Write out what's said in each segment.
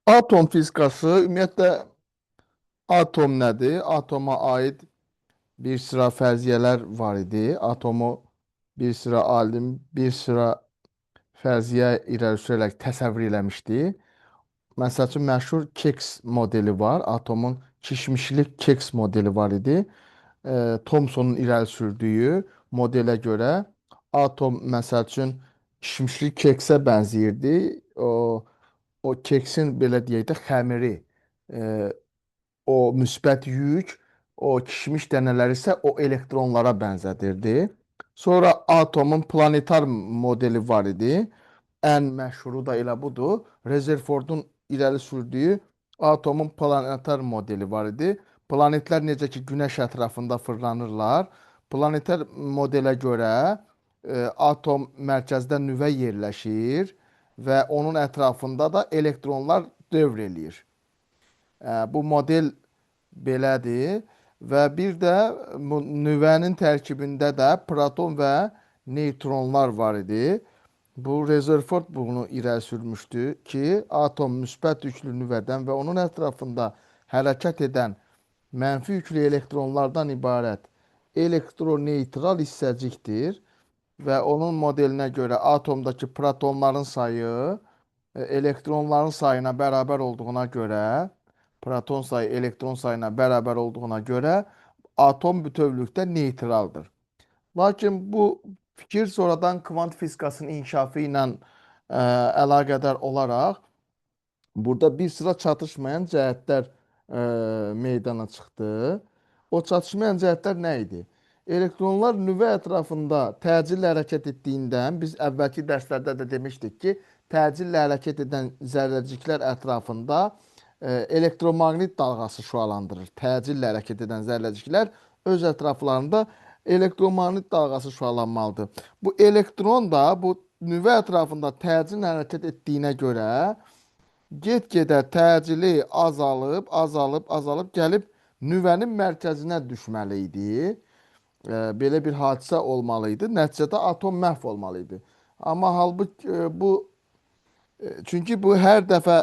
Atom fizikası ümumiyyətlə atom nədir? Atoma aid bir sıra fərziyyələr var idi. Atomu bir sıra alim, bir sıra fərziyyə irəli sürərək təsəvvür eləmişdi. Məsəl üçün məşhur Keks modeli var. Atomun kişmişli Keks modeli var idi. Thomsonun irəli sürdüyü modelə görə atom məsəl üçün kişmişli keksə bənzəyirdi. O keksin belə deyək də xəmiri, e, o müsbət yük, o kişmiş dənələri isə o elektronlara bənzədirdi. Sonra atomun planetar modeli var idi. Ən məşhuru da elə budur. Rezerfordun irəli sürdüyü atomun planetar modeli var idi. Planetlər necə ki Günəş ətrafında fırlanırlar. Planetar modelə görə atom mərkəzdə nüvə yerləşir və onun ətrafında da elektronlar dövr eləyir. Bu model belədir və bir də bu nüvənin tərkibində də proton və neytronlar var idi. Bu Rutherford bunu irəli sürmüşdü ki, atom müsbət yüklü nüvədən və onun ətrafında hərəkət edən mənfi yüklü elektronlardan ibarət elektroneytral hissəcikdir və onun modelinə görə atomdakı protonların sayı elektronların sayına bərabər olduğuna görə, proton sayı elektron sayına bərabər olduğuna görə atom bütövlükdə neytraldır. Lakin bu fikir sonradan kvant fizikasının inkişafı ilə əlaqədar olaraq burada bir sıra çatışmayan cəhətlər meydana çıxdı. O çatışmayan cəhətlər nə idi? Elektronlar nüvə ətrafında təcillə hərəkət etdiyindən biz əvvəlki dərslərdə də demişdik ki, təcillə hərəkət edən zərrəciklər ətrafında elektromaqnit dalğası şüalandırır. Təcillə hərəkət edən zərrəciklər öz ətraflarında elektromaqnit dalğası şüalanmalıdır. Bu elektron da bu nüvə ətrafında təcillə hərəkət etdiyinə görə get-gedə təcili azalıb, azalıb, azalıb gəlib nüvənin mərkəzinə düşməli idi. Belə bir hadisə olmalı idi. Nəticədə atom məhv olmalı idi. Amma halbuki çünki bu hər dəfə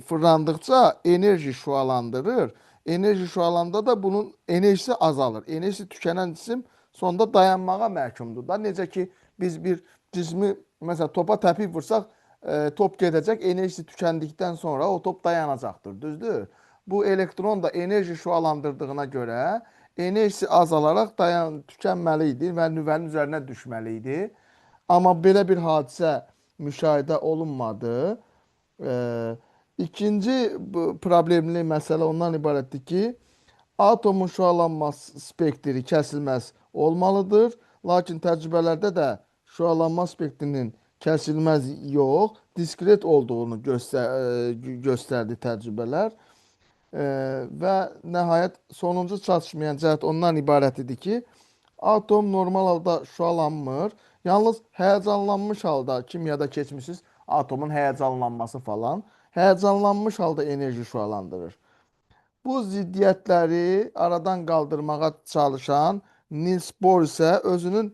fırlandıqca enerji şüalandırır. Enerji şüalanda da bunun enerjisi azalır. Enerjisi tükənən cisim sonda dayanmağa məhkumdur da. Necə ki biz bir cismi məsələn topa təpik vursaq top gedəcək, enerjisi tükəndikdən sonra o top dayanacaqdır, düzdür? Bu elektron da enerji şüalandırdığına görə enerjisi azalaraq tükənməli idi və nüvənin üzərinə düşməli idi. Amma belə bir hadisə müşahidə olunmadı. İkinci problemli məsələ ondan ibarətdir ki, atomun şüalanma spektri kəsilməz olmalıdır. Lakin təcrübələrdə də şüalanma spektrinin kəsilməz yox, diskret olduğunu göstərdi təcrübələr. Və nəhayət sonuncu çatışmayan cəhət ondan ibarət idi ki, atom normal halda şüalanmır. Yalnız həyəcanlanmış halda kimyada keçmişsiniz, atomun həyəcanlanması falan, həyəcanlanmış halda enerji şüalandırır. Bu ziddiyyətləri aradan qaldırmağa çalışan Niels Bohr isə özünün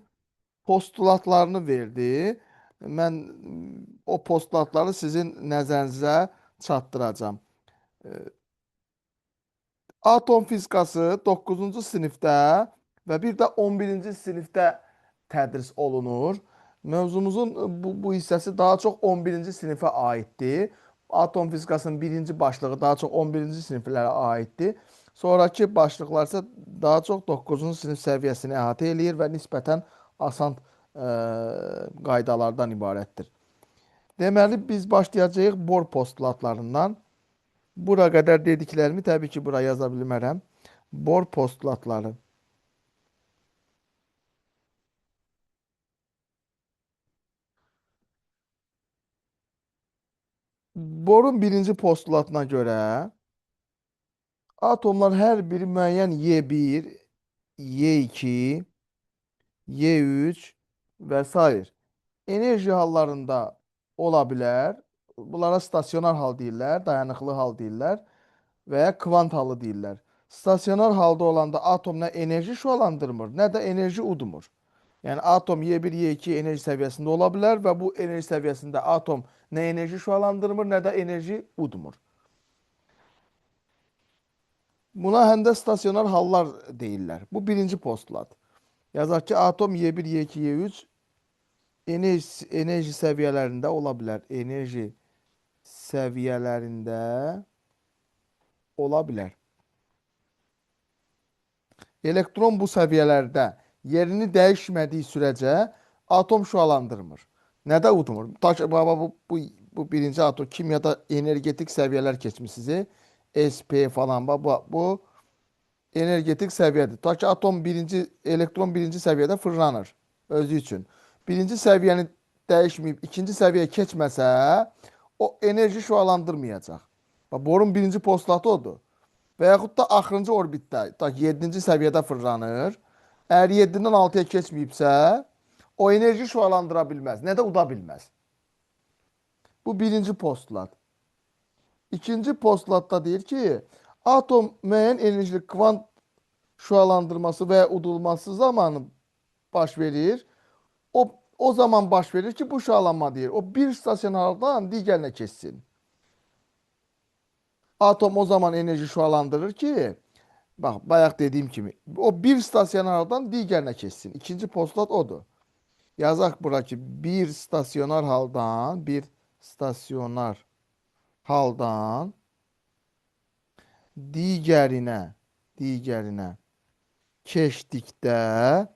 postulatlarını verdi. Mən o postulatları sizin nəzərinizə çatdıracağam. Atom fizikası 9-cu sinifdə və bir də 11-ci sinifdə tədris olunur. Mövzumuzun bu hissəsi daha çox 11-ci sinifə aiddir. Atom fizikasının birinci başlığı daha çox 11-ci siniflərə aiddir. Sonrakı başlıqlar isə daha çox 9-cu sinif səviyyəsini əhatə eləyir və nisbətən asan qaydalardan ibarətdir. Deməli, biz başlayacağıq Bohr postulatlarından. Bura qədər dediklərimi təbii ki, bura yaza bilmərəm. Bohr postulatları. Bohrun birinci postulatına görə atomlar hər biri müəyyən Y1, Y2, Y3 və s. enerji hallarında ola bilər. Bunlara stasionar hal deyirlər, dayanıqlı hal deyirlər və ya kvant halı deyirlər. Stasionar halda olanda atom nə enerji şüalandırmır, nə də enerji udmur. Yəni atom Y1, Y2 enerji səviyyəsində ola bilər və bu enerji səviyyəsində atom nə enerji şüalandırmır, nə də enerji udmur. Buna həm də stasionar hallar deyirlər. Bu birinci postulat. Yazaq ki, atom Y1, Y2, Y3 enerji səviyyələrində ola bilər. Enerji səviyyələrində ola bilər. Elektron bu səviyyələrdə yerini dəyişmədiyi sürəcə atom şüalandırmır. Nədə udmur? Baba bu birinci atom kimyada energetik səviyyələr keçmisiniz. SP falan bu energetik səviyyədir. Ta ki atom elektron birinci səviyyədə fırlanır özü üçün. Birinci səviyyəni dəyişməyib ikinci səviyyəyə keçməsə o enerji şüalandırmayacaq. Borun birinci postulatı odur. Və yaxud da axırıncı orbitdə, ta ki 7-ci səviyyədə fırlanır. Əgər 7-dən 6-ya keçməyibsə, o enerji şüalandıra bilməz. Nə də uda bilməz. Bu birinci postulat. İkinci postulatda deyir ki, atom müəyyən enerjili kvant şüalandırması və ya udulması zamanı baş verir. O zaman baş verir ki, bu şüalanma deyir. O bir stasionardan digərinə keçsin. Atom o zaman enerji şüalandırır ki, bak bayaq dediyim kimi, o bir stasionardan digərinə keçsin. İkinci postulat odur. Yazaq bura ki, bir stasionar haldan digərinə keçdikdə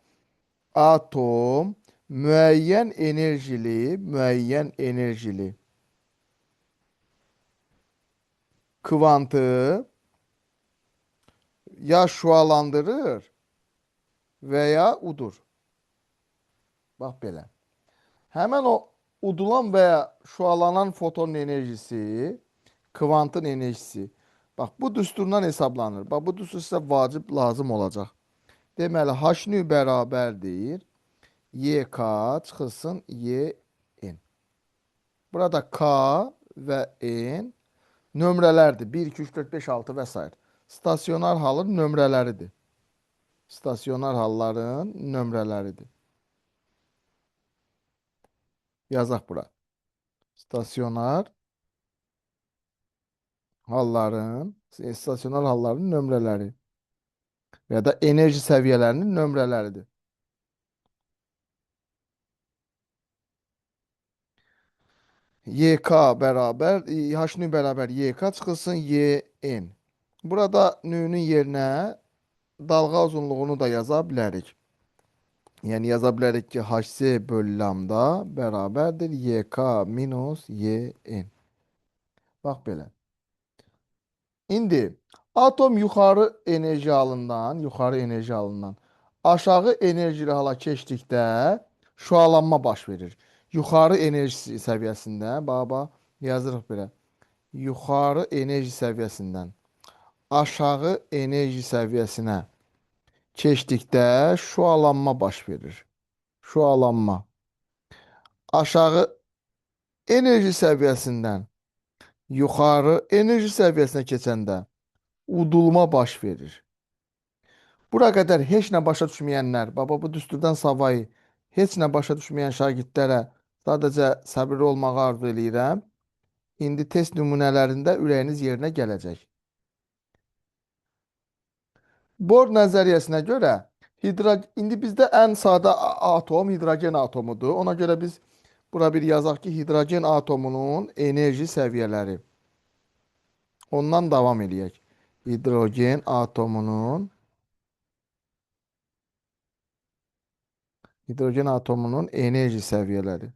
atom müəyyən enerjili kvantı ya şüalandırır və ya udur. Bax belə. Həmən o udulan və ya şüalanan fotonun enerjisi, kvantın enerjisi. Bax bu düsturdan hesablanır. Bax bu düstur sizə vacib lazım olacaq. Deməli H nü bərabərdir. YK çıxılsın YN. Burada K və N nömrələrdir. 1, 2, 3, 4, 5, 6 və s. Stasionar halın nömrələridir. Stasionar halların nömrələridir. Yazaq bura. Stasionar halların nömrələri ya da enerji səviyyələrinin nömrələridir. YK bərabər, H nü bərabər YK çıxılsın YN. Burada nünün yerinə dalğa uzunluğunu da yaza bilərik. Yəni yaza bilərik ki, HC bölü lambda bərabərdir YK minus YN. Bax belə. İndi atom yuxarı enerji halından aşağı enerjili hala keçdikdə şüalanma baş verir. Yuxarı enerji səviyyəsində, baba yazırıq belə. Yuxarı enerji səviyyəsindən aşağı enerji səviyyəsinə keçdikdə şüalanma baş verir. Şüalanma. Aşağı enerji səviyyəsindən yuxarı enerji səviyyəsinə keçəndə udulma baş verir. Bura qədər heç nə başa düşməyənlər, baba bu düsturdan savayı heç nə başa düşməyən şagirdlərə sadəcə səbirli olmağı arzu eləyirəm. İndi test nümunələrində ürəyiniz yerinə gələcək. Bohr nəzəriyyəsinə görə indi bizdə ən sadə atom hidrogen atomudur. Ona görə biz bura bir yazaq ki, hidrogen atomunun enerji səviyyələri. Ondan davam eləyək. Hidrogen atomunun enerji səviyyələri.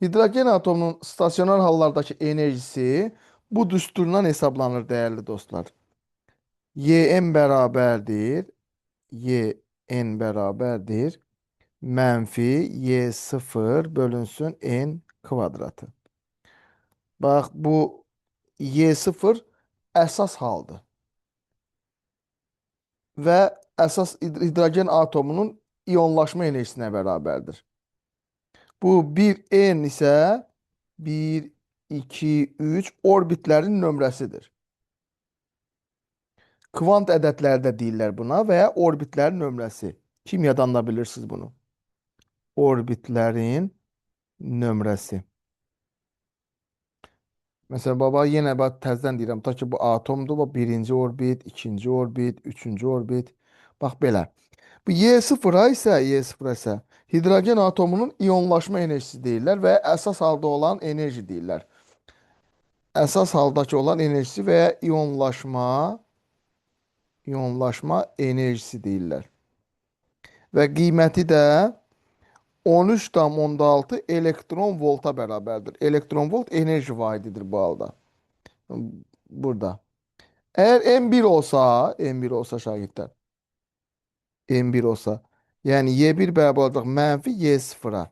Hidrogen atomunun stasionar hallardakı enerjisi bu düsturdan hesablanır dəyərli dostlar. Yn bərabərdir. Mənfi Y0 bölünsün N kvadratı. Bax bu Y0 əsas haldır. Və əsas hidrogen atomunun iyonlaşma enerjisinə bərabərdir. Bu 1N isə 1, 2, 3 orbitlərin nömrəsidir. Kvant ədədləri də deyirlər buna və ya orbitlərin nömrəsi. Kimyadan da bilirsiniz bunu. Orbitlərin nömrəsi. Mesela baba yine bak tezden deyirəm. Ta ki bu atomdur. Bu birinci orbit, ikinci orbit, üçüncü orbit. Bax belə. Bu Y0-a isə, Y0-a isə hidrogen atomunun iyonlaşma enerjisi deyirlər və əsas halda olan enerji deyirlər. Əsas haldakı olan enerjisi və ya iyonlaşma enerjisi deyirlər. Və qiyməti də 13,6 elektron volta bərabərdir. Elektron volt enerji vahididir bu halda. Burada. Eğer M1 olsa, M1 olsa şagirtler, M1 olsa, yani Y1 beraber olacak menfi Y0'a.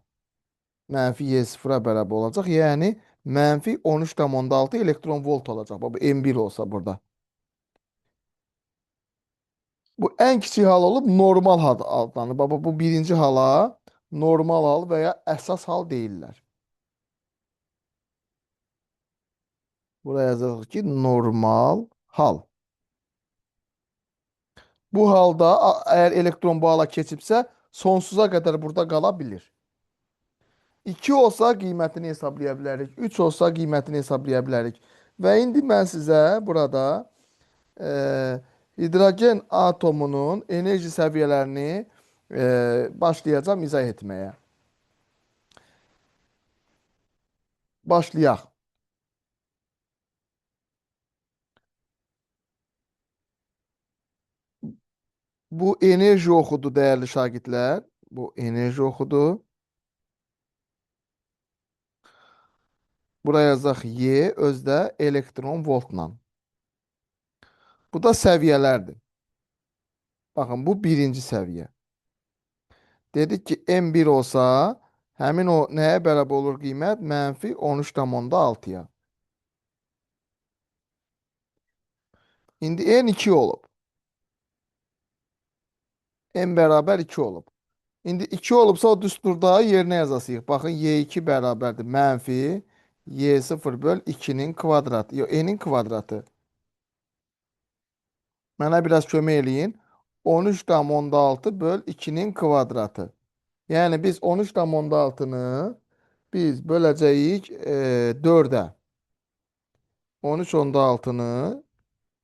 Menfi Y0'a beraber olacak. Yani menfi 13,6 elektron volt olacak. Bu M1 olsa burada. Bu en kiçik hal olup normal hal adlanır. Baba bu birinci hala normal hal veya esas hal değiller. Buraya yazılır ki normal hal. Bu halda eğer elektron bu hala keçibsə sonsuza kadar burada qalabilir. 2 olsa qiymətini hesablaya bilərik. 3 olsa qiymətini hesablaya bilərik. Və indi mən sizə burada hidrogen atomunun enerji səviyyələrini başlayacağım izah etməyə. Başlayaq. Bu enerji oxudu dəyərli şagirdlər. Bu enerji oxudu. Buraya yazaq Y özdə elektron voltla. Bu da səviyyələrdir. Baxın bu birinci səviyyə. Dedik ki M1 olsa həmin o nəyə bərabər olur qiymət? Mənfi 13,6-ya. İndi N2 olub. N bərabər 2 olub. İndi 2 olubsa o düsturda yerinə yazasıyıq. Baxın Y2 bərabərdir. Mənfi Y0 böl 2-nin kvadratı. Yox, N'in kvadratı. Mənə biraz kömək eləyin. 13,6 böl 2-nin kvadratı. Yəni biz 13,6-nı biz böləcəyik 4-ə. 13,6-nı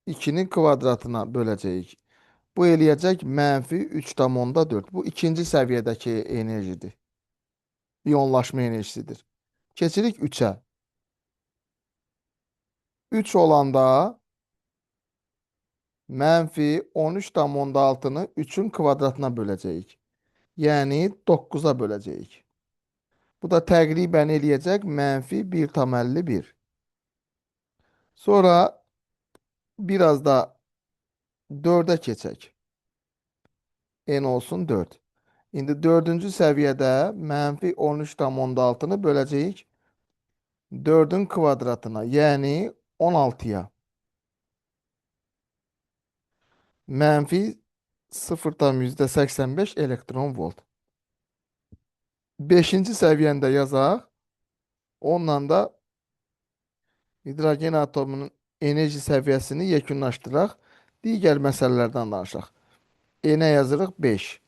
2-nin kvadratına böləcəyik. Bu eləyəcək mənfi 3,4. Bu ikinci səviyyədəki enerjidir. İyonlaşma enerjisidir. Keçirik 3-ə. 3 olanda mənfi 13,6-nı 3-ün kvadratına böləcəyik. Yəni 9-a böləcəyik. Bu da təqribən eləyəcək mənfi 1,51. Sonra biraz da 4-ə keçək. N olsun 4. İndi 4-cü səviyyədə mənfi 13,6-nı böləcəyik 4-ün kvadratına, yəni 16-ya. Mənfi 0,85 elektron volt. 5-ci səviyyəndə yazaq. Onunla da hidrogen atomunun enerji səviyyəsini yekunlaşdıraq. Digər məsələlərdən danışaq. N-ə yazırıq 5.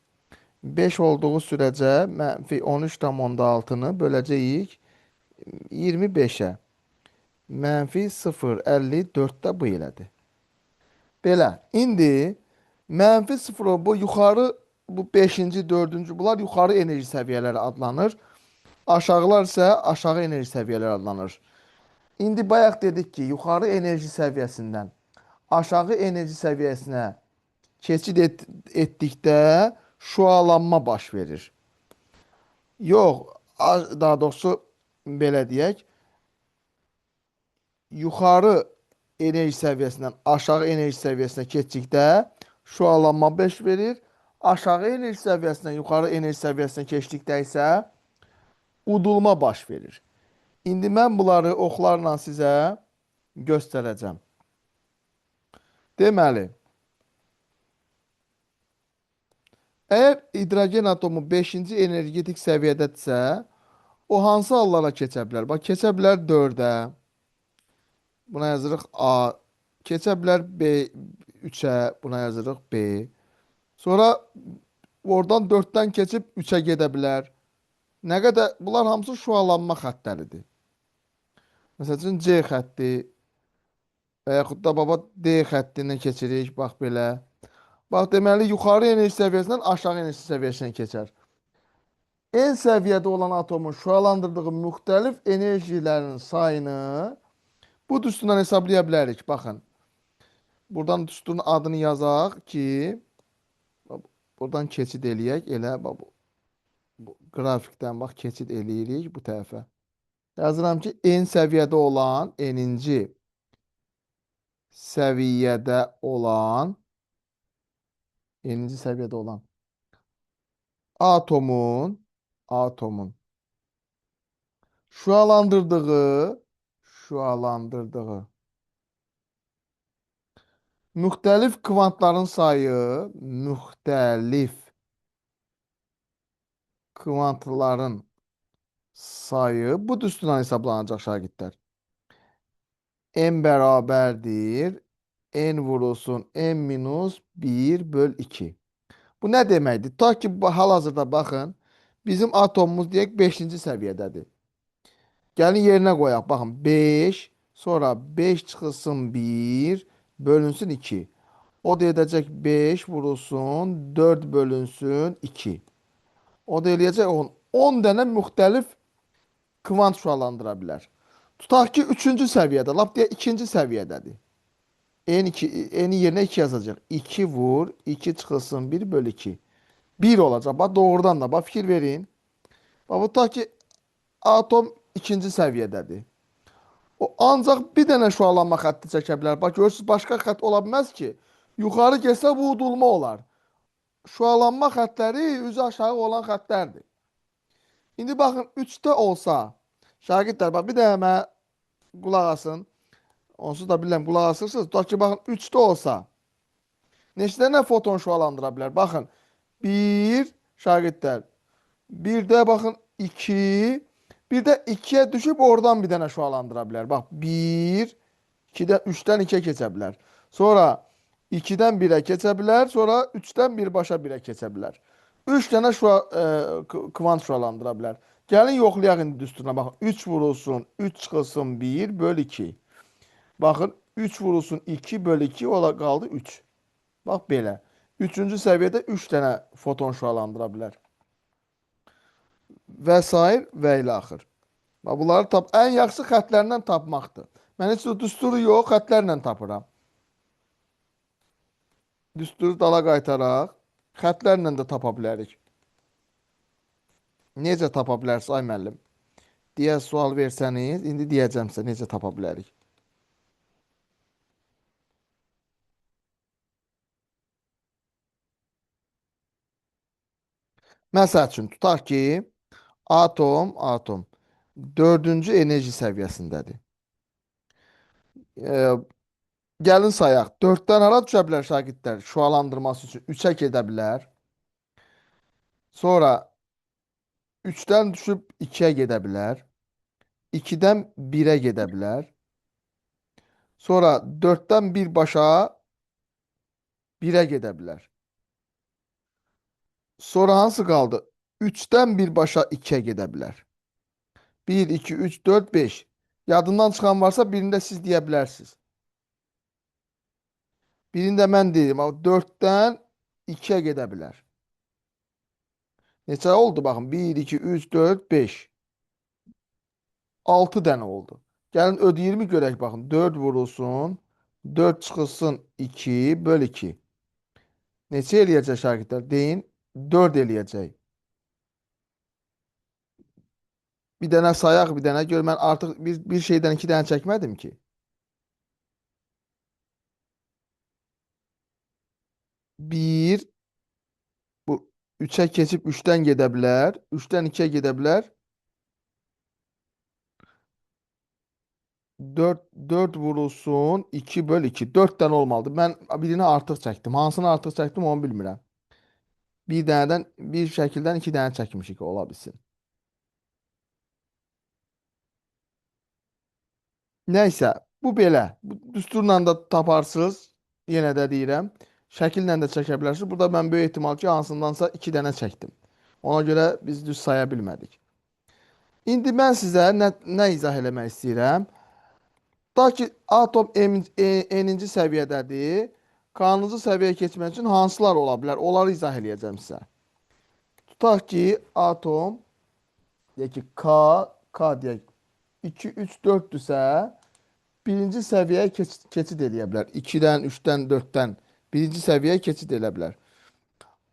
5 olduğu sürəcə mənfi 13,6-nı böləcəyik 25-ə. Mənfi 0,54 də bu elədir. Belə. İndi mənfi 0 bu yuxarı bu 5-ci, 4-cü bunlar yuxarı enerji səviyyələri adlanır. Aşağılar isə aşağı enerji səviyyələri adlanır. İndi bayaq dedik ki, yuxarı enerji səviyyəsindən aşağı enerji səviyyəsinə keçid etdikdə şüalanma baş verir. Yox, daha doğrusu belə deyək, yuxarı enerji səviyyəsindən aşağı enerji səviyyəsinə keçdikdə şüalanma baş verir. Aşağı enerji səviyyəsindən yuxarı enerji səviyyəsinə keçdikdə isə udulma baş verir. İndi mən bunları oxlarla sizə göstərəcəm. Deməli, əgər hidrogen atomu 5-ci energetik səviyyədədirsə, o hansı hallara keçə bilər? Bax, keçə bilər 4-ə. Buna yazırıq A. Keçə bilər B 3-ə. Buna yazırıq B. Sonra oradan 4-dən keçib 3-ə gedə bilər. Nə qədər? Bunlar hamısı şüalanma xəttləridir. Məsəl üçün C xətti və yaxud da baba D xəttindən keçirik. Bax belə. Bax deməli yuxarı enerji səviyyəsindən aşağı enerji səviyyəsinə keçər. En səviyyədə olan atomun şüalandırdığı müxtəlif enerjilərin sayını bu düsturdan hesablaya bilərik. Baxın. Buradan düsturun adını yazaq ki, buradan keçid eləyək. Elə bax, bu qrafikdən bax keçid eləyirik bu tərəfə. Yazıram ki, səviyyədə olan eninci səviyyədə olan atomun şüalandırdığı müxtəlif kvantların sayı bu düsturdan hesablanacaq şagirdlər. N bərabərdir. N vurulsun n minus 1 böl 2. Bu nə deməkdir? Ta ki hal-hazırda baxın, bizim atomumuz deyək 5-ci səviyyədədir. Gəlin yerinə qoyaq. Baxın 5, sonra 5 çıxılsın 1 bölünsün 2. O da edəcək 5 vurulsun 4 bölünsün 2. O da eləyəcək 10. 10 dənə müxtəlif kvant şüalandıra bilər. Tutaq ki 3-cü səviyyədə, lap deyək 2-ci səviyyədədir. N2, N yerinə 2 yazacaq. 2 vur, 2 çıxılsın 1 bölü 2. 1 olacaq. Bax doğrudan da bax fikir verin. Bax bu ta ki atom 2-ci səviyyədədir. O ancaq bir dənə şüalanma xətti çəkə bilər. Bax görürsüz başqa xətt ola bilməz ki. Yuxarı getsə bu udulma olar. Şüalanma xəttləri üzü aşağı olan xəttlərdir. İndi baxın 3-də olsa, şagirdlər bax bir dənə mənə qulaq asın. Onsuz da bilirəm qulaq asırsınız. Tutaq ki baxın 3-də olsa, neçə dənə foton şüalandıra bilər? Baxın 1 şagirdlər. Bir də baxın 2. Bir də 2-yə düşüb oradan bir dənə şüalandıra bilər. Bax 1, 2-dən 3-dən 2-yə keçə bilər. Sonra 2-dən 1-ə keçə bilər. Sonra 3-dən birbaşa 1-ə keçə bilər. 3 dənə kvant şüalandıra bilər. Gəlin yoxlayaq indi düsturuna. Baxın 3 vurulsun 3 çıxılsın 1 böl 2. Baxın 3 vurulsun 2 böl 2 ola qaldı 3. Bax belə. 3-cü səviyyədə 3 dənə foton şüalandıra bilər. Və sair və ilə axır. Bunları ən yaxşı xətlərlə tapmaqdır. Mən heç düsturu yox, xətlərlə tapıram. Düsturu dala qaytaraq. Xətlərlə də tapa bilərik. Necə tapa bilərsiniz ay müəllim? Deyə sual versəniz, indi deyəcəm sizə necə tapa bilərik. Məsəl üçün, tutaq ki, atom 4-cü enerji səviyyəsindədir. Gəlin sayaq. 4-dən hara düşə bilər şagirdlər? Şüalandırması üçün 3-ə gedə bilər. Sonra 3-dən düşüb 2-yə gedə bilər. 2-dən 1-ə gedə bilər. Sonra 4-dən birbaşa 1-ə gedə bilər. Sonra hansı qaldı? 3-dən birbaşa 2-yə gedə bilər. 1, 2, 3, 4, 5. Yadından çıxan varsa birində siz deyə bilərsiniz. Birində mən deyim. 4-dən 2-yə gedə bilər. Neçə oldu? Baxın. 1, 2, 3, 4, 5. 6 dənə oldu. Gəlin ödəyirmi görək baxın. 4 vurulsun. 4 çıxılsın 2 böl 2. Neçə eləyəcək şagirdlər? Deyin. 4 eləyəcək. Bir dənə sayaq, bir dənə gör. Mən artıq bir şeydən 2 dənə çəkmədim ki. 1 bu 3-ə keçib 3-dən gedə bilər. 3-dən 2-yə gedə bilər. 4 vurulsun 2 böl 2. 4 dənə olmalıdır. Mən birini artıq çəkdim. Hansını artıq çəkdim onu bilmirəm. Bir dənədən bir şəkildən 2 dənə çəkmişik ola bilsin. Nəysə, bu belə. Bu düsturla da taparsınız. Yenə də deyirəm. Şəkillə də çəkə bilərsiniz. Burada mən böyük ehtimal ki, hansındansa 2 dənə çəkdim. Ona görə biz düz saya bilmədik. İndi mən sizə nə izah eləmək istəyirəm? Tutaq ki, atom N'inci səviyyədədir. K-cı səviyyəyə keçmək üçün hansılar ola bilər? Onları izah eləyəcəm sizə. Tutaq ki, atom deyək ki, K deyək 2, 3, 4-dürsə, birinci səviyyəyə keçid eləyə bilər. 2-dən, 3-dən, 4-dən birinci səviyyəyə keçid eləyə bilər.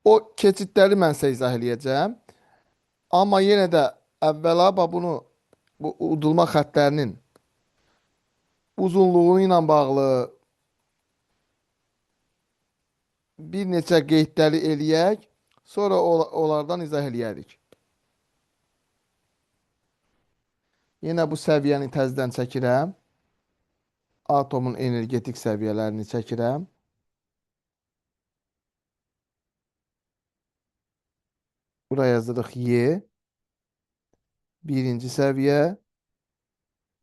O keçidləri mən sizə izah eləyəcəm. Amma yenə də əvvəla bunu bu udulma xəttlərinin uzunluğu ilə bağlı bir neçə qeydləri eləyək, sonra onlardan izah eləyərik. Yenə bu səviyyəni təzədən çəkirəm. Atomun energetik səviyyələrini çəkirəm. Buraya yazırıq Y. Birinci səviyyə,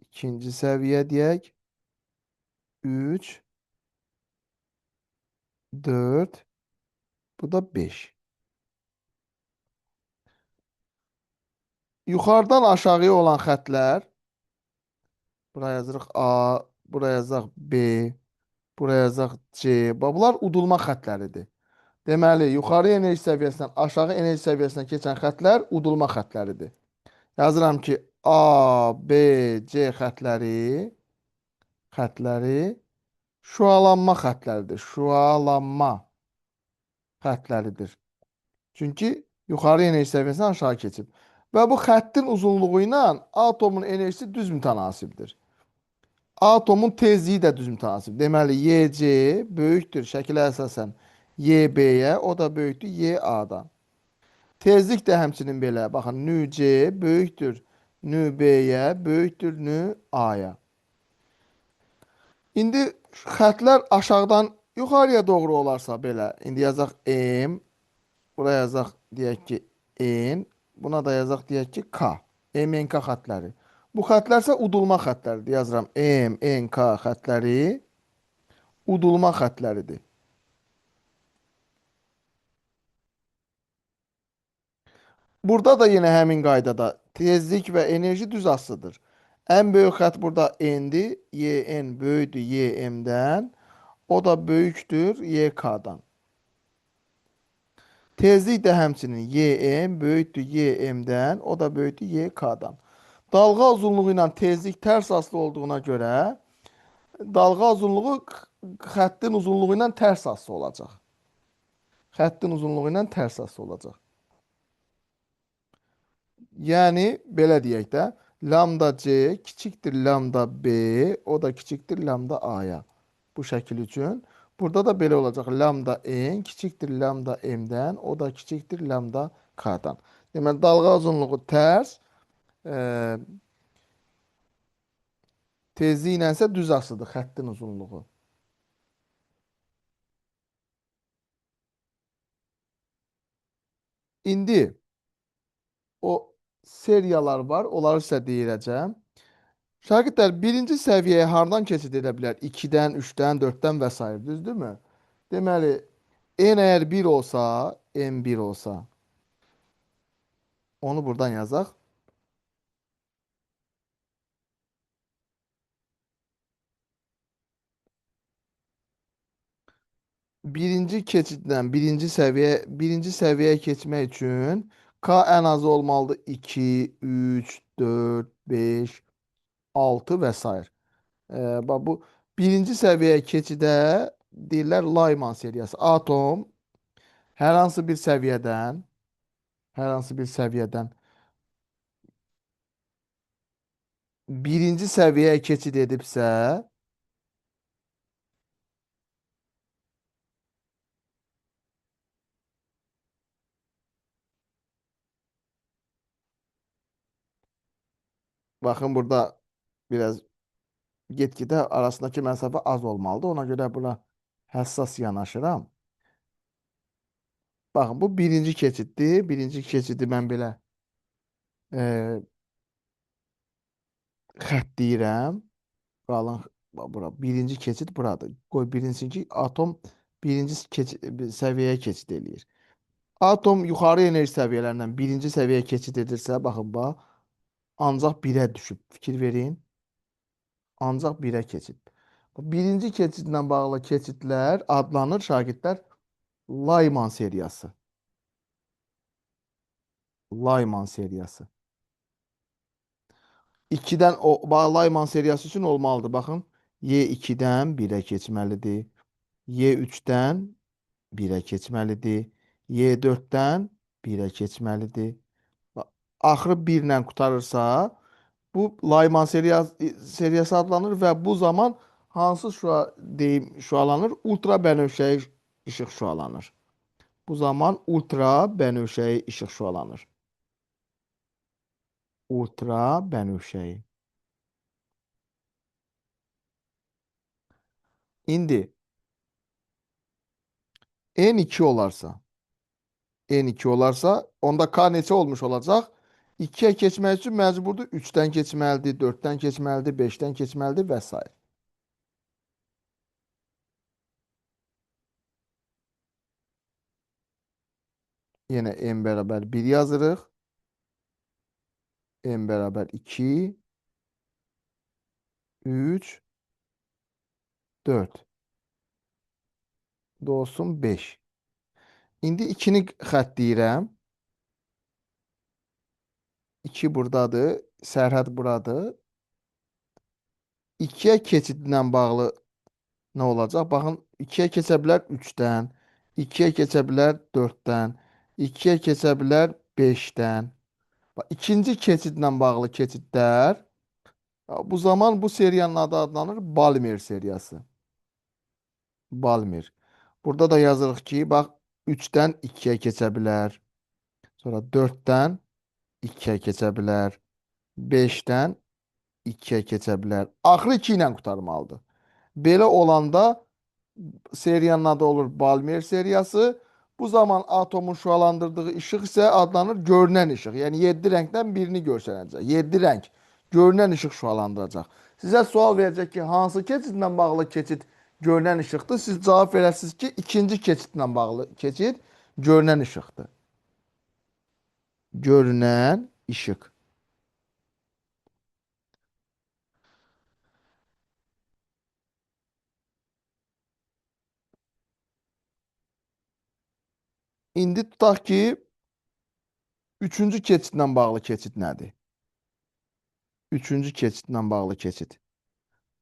ikinci səviyyə deyək. 3, 4, bu da 5. Yuxarıdan aşağıya olan xətlər, buraya yazırıq A, buraya yazırıq B, buraya yazırıq C. Bunlar udulma xətləridir. Deməli, yuxarı enerji səviyyəsindən aşağı enerji səviyyəsinə keçən xətlər udulma xətləridir. Yazıram ki, A, B, C xətləri şüalanma xətləridir. Şüalanma xətləridir. Çünki yuxarı enerji səviyyəsindən aşağı keçib. Və bu xəttin uzunluğu ilə atomun enerjisi düz mütənasibdir. Atomun tezliyi də düz mütənasib. Deməli, YC böyükdür şəkilə əsasən YB-yə, o da böyükdür YA-dan. Tezlik də həmçinin belə. Baxın, nÜC böyükdür nÜB-yə, böyükdür nÜA-ya. İndi xətlər aşağıdan yuxarıya doğru olarsa belə. İndi yazaq M, buraya yazaq deyək ki N, buna da yazaq deyək ki K. MNK xətləri. Bu xətlər isə udulma xətləridir. Yazıram MNK xətləri udulma xətləridir. Burada da yenə həmin qaydada tezlik və enerji düz asılıdır. Ən böyük xətt burada N-dir. YN böyükdür YM-dən. O da böyükdür YK-dan. Tezlik də həmçinin YM böyükdür YM-dən. O da böyükdür YK-dan. Dalğa uzunluğu ilə tezlik tərs asılı olduğuna görə dalğa uzunluğu xəttin uzunluğu ilə tərs asılı olacaq. Xəttin uzunluğu ilə tərs asılı olacaq. Yəni, belə deyək də, lambda C kiçikdir lambda B, o da kiçikdir lambda A-ya. Bu şəkil üçün. Burada da belə olacaq. Lambda N kiçikdir lambda M-dən, o da kiçikdir lambda K-dan. Deməli, dalğa uzunluğu tərs, tezliyi ilə isə düz asıdır xəttin uzunluğu. İndi o seriyalar var, onları sizə deyirəcəm. Şagirdlər birinci səviyyəyə hardan keçid edə bilər? 2-dən, 3-dən, 4-dən və s. Düzdürmü? Deməli, n əgər 1 olsa, n 1 olsa, onu buradan yazaq. Birinci keçiddən birinci səviyyəyə keçmək üçün K ən azı olmalıdır 2, 3, 4, 5, 6 və s. Bax, bu birinci səviyyəyə keçidə deyirlər Lyman seriyası. Atom hər hansı bir səviyyədən birinci səviyyəyə keçid edibsə, baxın burada biraz get-gedə arasındakı məsafə az olmalıdır. Ona görə buna həssas yanaşıram. Baxın, bu birinci keçiddir. Birinci keçidi mən belə xətt deyirəm. Qalın, bura. Birinci keçid buradır. Qoy bilinsin ki, atom birinci səviyyəyə keçid eləyir. Atom yuxarı enerji səviyyələrindən birinci səviyyəyə keçid edirsə, baxın, bax, ancaq 1-ə düşüb. Fikir verin. Ancaq birə keçid. Bu birinci keçidlə bağlı keçidlər adlanır şagirdlər Layman seriyası. Layman seriyası. 2-dən Layman seriyası üçün olmalıdır. Baxın, Y2-dən 1-ə keçməlidir. Y3-dən 1-ə keçməlidir. Y4-dən 1-ə keçməlidir. Axırı 1 ilə qurtarırsa, bu Layman seriyası adlanır və bu zaman hansı şüa deyim şüalanır? Ultra bənövşəyi işıq şüalanır. Bu zaman ultra bənövşəyi işıq şüalanır. Ultra bənövşəyi. İndi N2 olarsa, N2 olarsa onda K neçə olmuş olacaq? 2-yə keçmək üçün məcburdur 3-dən keçməlidir, 4-dən keçməlidir, 5-dən keçməlidir və s. Yenə n bərabər 1 yazırıq. N bərabər 2, 3, 4. Olsun 5. İndi 2-ni xəttləyirəm. 2 buradadır. Sərhəd buradır. 2-yə keçidlə bağlı nə olacaq? Baxın, 2-yə keçə bilər 3-dən, 2-yə keçə bilər 4-dən, 2-yə keçə bilər 5-dən. İkinci keçidlə bağlı keçidlər bu zaman bu seriyanın adı adlanır Balmer seriyası. Balmer. Burada da yazırıq ki, bax 3-dən 2-yə keçə bilər. Sonra 4-dən 2-yə keçə bilər. 5-dən 2-yə keçə bilər. Axırı 2 ilə qurtarmalıdır. Belə olanda seriyanın adı olur Balmer seriyası. Bu zaman atomun şüalandırdığı işıq isə adlanır görünən işıq. Yəni 7 rəngdən birini göstərəcək. 7 rəng görünən işıq şüalandıracaq. Sizə sual verəcək ki, hansı keçidlə bağlı keçid görünən işıqdır? Siz cavab verəsiniz ki, ikinci keçidlə bağlı keçid görünən işıqdır. Görünən işıq. İndi tutaq ki, üçüncü keçidlə bağlı keçid nədir? Üçüncü keçidlə bağlı keçid.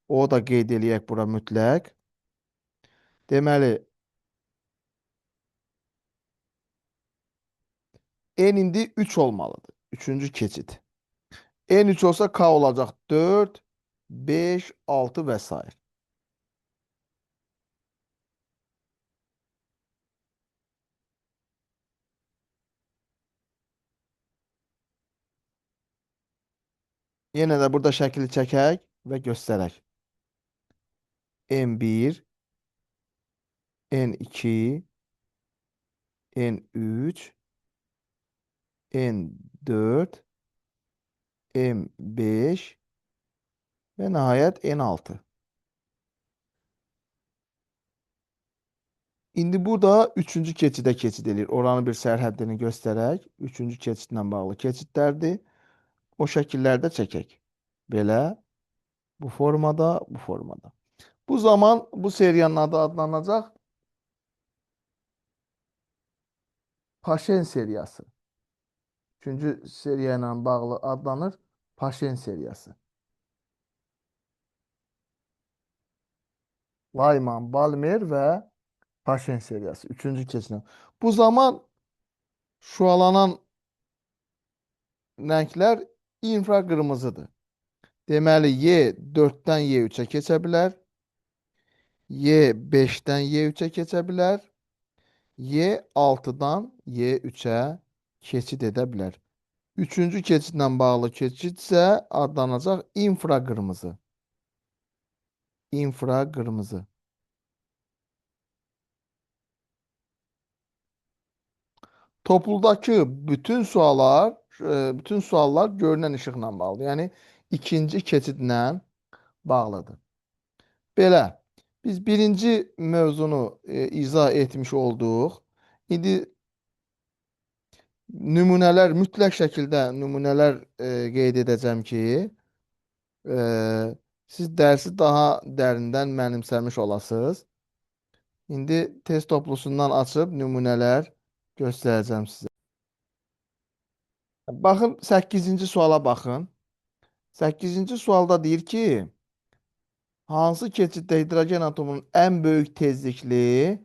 O da qeyd eləyək bura mütləq. Deməli, n indi 3 olmalıdır. Üçüncü keçid. N 3 olsa K olacaq 4, 5, 6 və s. Yenə də burada şəkli çəkək və göstərək. N1, N2, N3, N4, M5 və nəhayət N6. İndi burada üçüncü keçidə keçid edir. Oranı bir sərhəddini göstərək. Üçüncü keçidlə bağlı keçidlərdir. O şəkillərdə çəkək. Belə, bu formada, bu formada. Bu zaman bu seriyanın adı adlanacaq Paşen seriyası. Üçüncü seriya ilə bağlı adlanır Paşen seriyası. Layman, Balmer və Paşen seriyası. Üçüncü keçid. Bu zaman şüalanan rənglər infraqırmızıdır. Deməli, Y 4-dən Y3-ə keçə bilər. Y 5-dən Y3-ə keçə bilər. Y 6-dan Y3-ə keçid edə bilər. Üçüncü keçidlə bağlı keçid isə adlanacaq infraqırmızı. İnfraqırmızı. Topuldakı bütün suallar görünən işıqla bağlıdır. Yəni ikinci keçidlə bağlıdır. Belə, biz birinci mövzunu izah etmiş olduq. İndi nümunələr, mütləq şəkildə nümunələr qeyd edəcəm ki, Siz dərsi daha dərindən mənimsəmiş olasınız. İndi test toplusundan açıb nümunələr göstərəcəm sizə. Baxın 8-ci suala baxın. 8-ci sualda deyir ki, hansı keçiddə hidrogen atomunun ən böyük tezlikli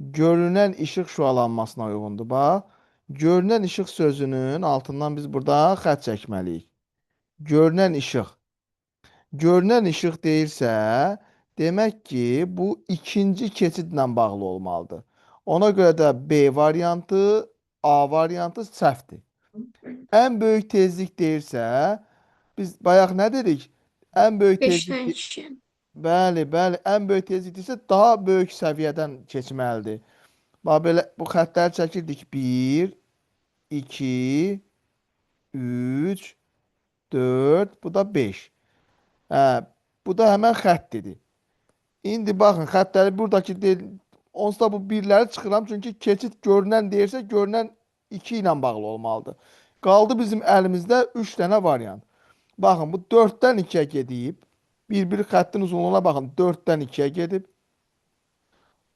görünən işıq şüalanmasına uyğundur? Bax, görünən işıq sözünün altından biz burada xətt çəkməliyik. Görünən işıq. Görünən işıq deyirsə, demək ki, bu ikinci keçidlə bağlı olmalıdır. Ona görə də B variantı, A variantı səhvdir. Ən böyük tezlik deyirsə, biz bayaq nə dedik? Ən böyük tezlik, 5'ten 2. bəli, bəli, ən böyük tezlik deyirsə daha böyük səviyyədən keçməlidir. Bax belə bu xəttləri çəkirdik. 1, 2, 3, 4, bu da 5. Hə, bu da həmən xəttidir. İndi baxın, xəttləri buradakı deyil, onsuz da bu birləri çıxıram, çünki keçid görünən deyirsə, görünən 2 ilə bağlı olmalıdır. Qaldı bizim əlimizdə 3 dənə variant. Baxın, bu 4-dən 2-yə gedib, bir xəttin uzunluğuna baxın, 4-dən 2-yə gedib.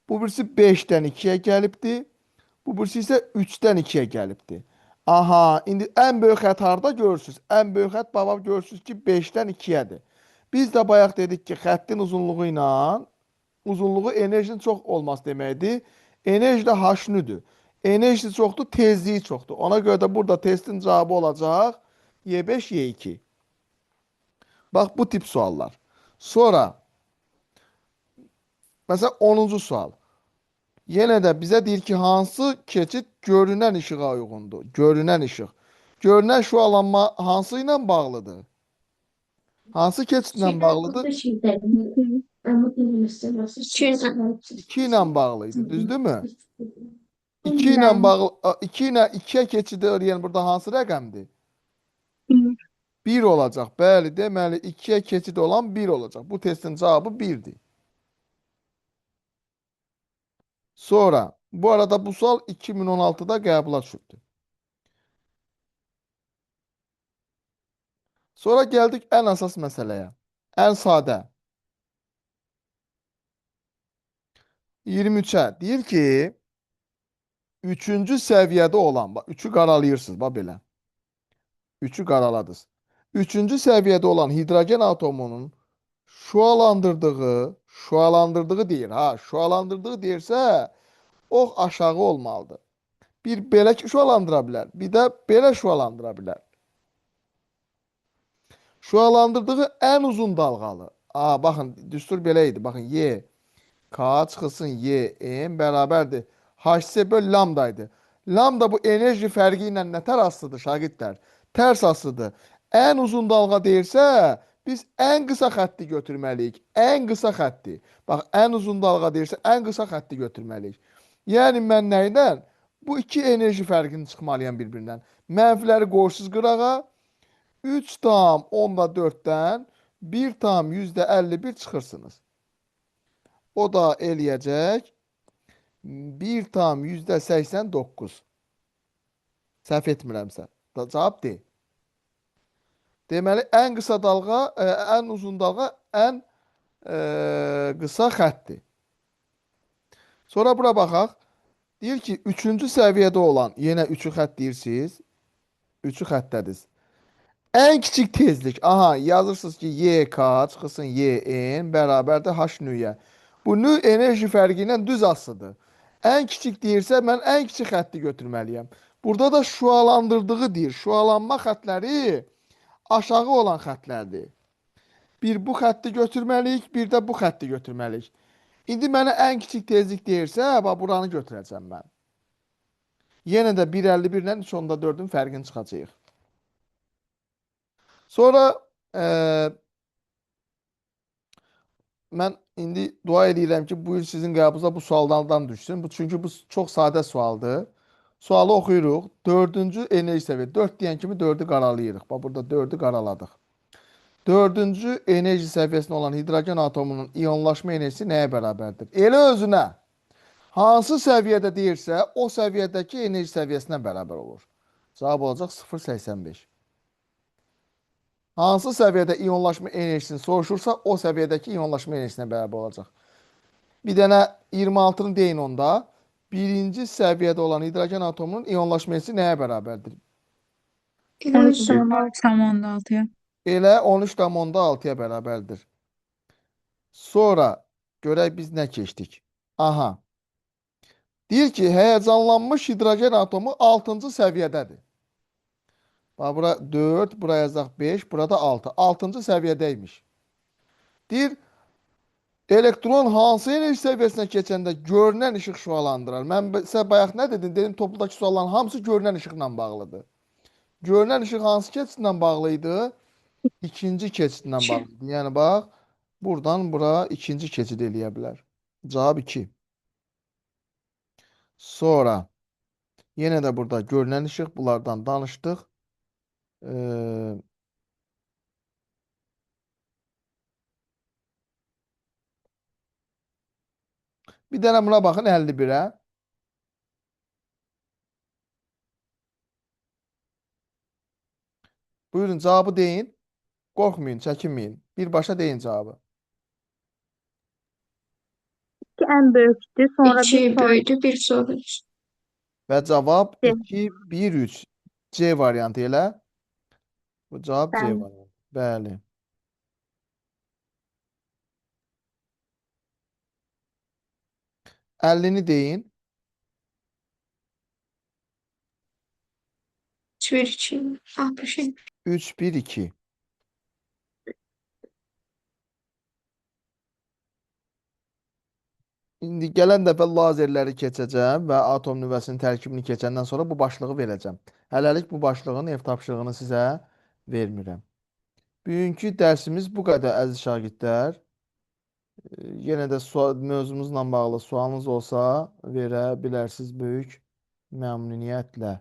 Bu birisi 5-dən 2-yə gəlibdi. Bu birisi isə 3-dən 2-yə gəlibdi. Aha, indi ən böyük xətt harda görürsünüz? Ən böyük xətt babab görürsünüz ki, 5-dən 2-yədir. Biz də bayaq dedik ki, xəttin uzunluğu ilə uzunluğu enerjinin çox olması deməkdir. Enerji də h-nüdür. Enerjisi çoxdur, tezliyi çoxdur. Ona görə də burada testin cavabı olacaq Y5, Y2. Bax bu tip suallar. Sonra məsələn 10-cu sual. Yenə də bizə deyir ki, hansı keçid görünən işığa uyğundur? Görünən işıq. Görünən şüalanma hansı ilə bağlıdır? Hansı keçidlə bağlıdır? 2 ilə bağlıydı, düzdürmü? 2 ilə bağlı, 2 ilə 2-yə keçid eləyən burada hansı rəqəmdir? 1 olacaq. Bəli, deməli 2-yə keçid olan 1 olacaq. Bu testin cavabı 1-dir. Sonra, bu arada bu sual 2016-da qəbula düşübdür. Sonra gəldik ən əsas məsələyə. Ən sadə. 23-ə. Deyir ki, 3-cü səviyyədə olan, bax 3-ü qaralayırsınız, bax belə. 3-ü qaraladınız. 3-cü səviyyədə olan hidrogen atomunun şüalandırdığı deyir, ha, şüalandırdığı deyirsə, o aşağı olmalıdır. Bir belə şüalandıra bilər, bir də belə şüalandıra bilər. Şüalandırdığı ən uzun dalğalı. Aa, baxın, düstur belə idi. Baxın, Y, K çıxılsın Y, M bərabərdir. HC böl lambda idi. Lambda bu enerji fərqi ilə nə tər asılıdır şagirdlər? Tərs asılıdır. Ən uzun dalğa deyirsə, biz ən qısa xətti götürməliyik. Ən qısa xətti. Bax, ən uzun dalğa deyirsə, ən qısa xətti götürməliyik. Yəni, mən nə ilə? Bu iki enerji fərqini çıxmalıyam bir-birindən. Mənfiləri qoşsuz qırağa, 3 tam 10/4-dən 1 tam %51 çıxırsınız. O da eləyəcək 1 tam %89. Səhv etmirəmsə. Cavab D. Deməli, ən qısa dalğa, ən uzun dalğa ən qısa xəttdir. Sonra bura baxaq. Deyir ki, 3-cü səviyyədə olan, yenə 3-ü xətt deyirsiniz. 3-ü xəttdədir. Ən kiçik tezlik. Aha, yazırsınız ki, YK çıxılsın YN bərabərdir H nüyə. Bu nü enerji fərqi ilə düz asılıdır. Ən kiçik deyirsə, mən ən kiçik xətti götürməliyəm. Burada da şüalandırdığı deyir. Şüalanma xətləri aşağı olan xətlərdir. Bir bu xətti götürməliyik, bir də bu xətti götürməliyik. İndi mənə ən kiçik tezlik deyirsə, bax, buranı götürəcəm mən. Yenə də 1,51 ilə 3,4-ün fərqini çıxacaq. Sonra mən indi dua edirəm ki, bu il sizin qəbulunuzda bu suallardan düşsün. Çünki bu çox sadə sualdır. Sualı oxuyuruq. 4-cü enerji səviyyəsi. 4 deyən kimi 4-ü qaralayırıq. Bax, burada 4-ü qaraladıq. 4-cü enerji səviyyəsində olan hidrogen atomunun iyonlaşma enerjisi nəyə bərabərdir? Elə özünə hansı səviyyədə deyirsə, o səviyyədəki enerji səviyyəsinə bərabər olur. Cavab olacaq 0,85. Hansı səviyyədə iyonlaşma enerjisini soruşursa, o səviyyədəki iyonlaşma enerjisinə bərabər olacaq. Bir dənə 26-nı deyin onda. Birinci səviyyədə olan hidrogen atomunun iyonlaşma enerjisi nəyə bərabərdir? 13,6-ya. Elə 13,6-ya bərabərdir. Sonra görək biz nə keçdik. Aha. Deyir ki, həyəcanlanmış hidrogen atomu 6-cı səviyyədədir. Bax, bura 4, buraya yazaq 5, burada 6. 6-cı səviyyədəymiş. Deyir, elektron hansı enerji səviyyəsinə keçəndə görünən işıq şüalandırar? Mən sizə bayaq nə dedim? Dedim, topludakı sualların hamısı görünən işıqla bağlıdır. Görünən işıq hansı keçidlə bağlı idi? İkinci keçidlə bağlı idi. Yəni, bax, buradan bura ikinci keçid eləyə bilər. Cavab 2. Sonra, yenə də burada görünən işıq, bunlardan danışdıq. Bir dənə buna baxın, 51-ə. Buyurun, cavabı deyin. Qorxmayın, çəkinməyin. Birbaşa deyin cavabı. İki en büyüktü. Sonra bir 2 sonraki böyüdü, bir soru. Və cavab C. 2, 1, 3. C variantı elə. Bu cavab C Ben variantı. Bəli. 50-ni deyin. 3, 1, 2, 60. 3, 1, 2. İndi gələn dəfə lazerləri keçəcəm və atom nüvəsinin tərkibini keçəndən sonra bu başlığı verəcəm. Hələlik bu başlığın ev tapşırığını sizə vermirəm. Bugünkü dərsimiz bu qədər əziz şagirdlər. Yenə də mövzumuzla bağlı sualınız olsa verə bilərsiniz böyük məmnuniyyətlə.